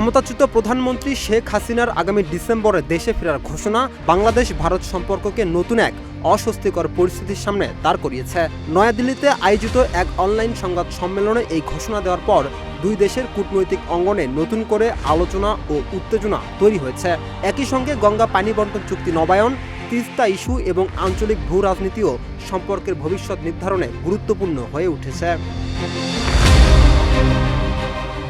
ক্ষমতাচ্যুত প্রধানমন্ত্রী শেখ হাসিনার আগামী ডিসেম্বরে দেশে ফেরার ঘোষণা বাংলাদেশ ভারত সম্পর্ককে নতুন এক অস্বস্তিকর পরিস্থিতির সামনে দাঁড় করিয়েছে। নয়াদিল্লিতে আয়োজিত এক অনলাইন সংবাদ সম্মেলনে এই ঘোষণা দেওয়ার পর দুই দেশের কূটনৈতিক অঙ্গনে নতুন করে আলোচনা ও উত্তেজনা তৈরি হয়েছে। একই সঙ্গে গঙ্গা পানি বণ্টন চুক্তি নবায়ন, তিস্তা ইস্যু এবং আঞ্চলিক ভূ রাজনীতিও সম্পর্কের ভবিষ্যৎ নির্ধারণে গুরুত্বপূর্ণ হয়ে উঠেছে।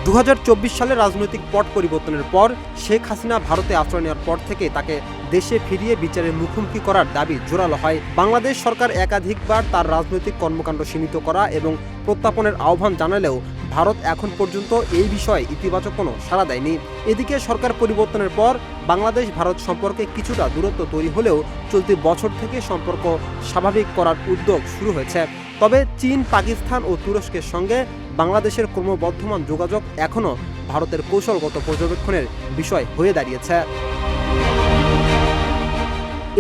2024 সালে রাজনৈতিক পট পরিবর্তনের পর শেখ হাসিনা ভারতে আশ্রয় নেওয়ার পর থেকে তাকে দেশে ফিরিয়ে বিচারের মুখোমুখি করার দাবি জোরালো হয়। বাংলাদেশ সরকার একাধিকবার তার রাজনৈতিক কর্মকাণ্ড সীমিত করা এবং প্রত্যাপনের আহ্বান জানালেও ভারত এখন পর্যন্ত এই বিষয়ে ইতিবাচক কোনো সাড়া দেয়নি। এদিকে সরকার পরিবর্তনের পর বাংলাদেশ ভারত সম্পর্কে কিছুটা দূরত্ব তৈরি হলেও চলতি বছর থেকে সম্পর্ক স্বাভাবিক করার উদ্যোগ শুরু হয়েছে। তবে চীন, পাকিস্তান ও তুরস্কের সঙ্গে বাংলাদেশের ক্রমবর্ধমান যোগাযোগ এখনও ভারতের কৌশলগত পর্যবেক্ষণের বিষয় হয়ে দাঁড়িয়েছে।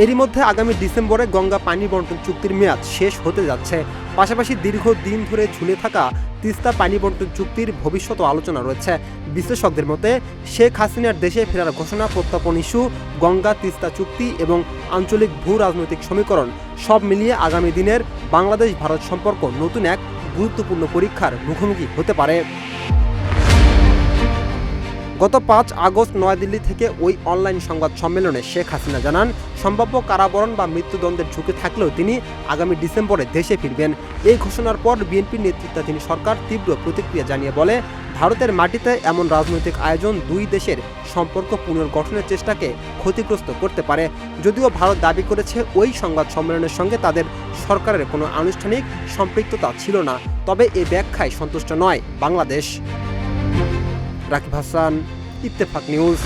এরই মধ্যে আগামী ডিসেম্বরে গঙ্গা পানি বণ্টন চুক্তির মেয়াদ শেষ হতে যাচ্ছে। পাশাপাশি দীর্ঘদিন ধরে ঝুলে থাকা তিস্তা পানি বণ্টন চুক্তির ভবিষ্যৎ আলোচনা রয়েছে। বিশ্লেষকদের মতে শেখ হাসিনার দেশে ফেরার ঘোষণা, প্রত্যাপন ইস্যু, গঙ্গা তিস্তা চুক্তি এবং আঞ্চলিক ভূ রাজনৈতিক সমীকরণ সব মিলিয়ে আগামী দিনের বাংলাদেশ ভারত সম্পর্ক নতুন এক গুরুত্বপূর্ণ পরীক্ষার মুখোমুখি হতে পারে। গত 5 আগস্ট নয়াদিল্লি থেকে ওই অনলাইন সংবাদ সম্মেলনে শেখ হাসিনা জানান, সম্ভাব্য কারাবরণ বা মৃত্যুদণ্ডের ঝুঁকি থাকলেও তিনি আগামী ডিসেম্বরে দেশে ফিরবেন। এই ঘোষণার পর বিএনপির নেতৃত্বাধীন সরকার তীব্র প্রতিক্রিয়া জানিয়ে বলে, ভারতের মাটিতে এমন রাজনৈতিক আয়োজন দুই দেশের সম্পর্ক পুনর্গঠনের চেষ্টাকে ক্ষতিগ্রস্ত করতে পারে। যদিও ভারত দাবি করেছে ওই সংবাদ সম্মেলনের সঙ্গে তাদের সরকারের কোনো আনুষ্ঠানিক সম্পৃক্ততা ছিল না, তবে এ ব্যাখ্যায় সন্তুষ্ট নয় বাংলাদেশ। রাকিব হাসান, ইত্তেফাক নিউজ।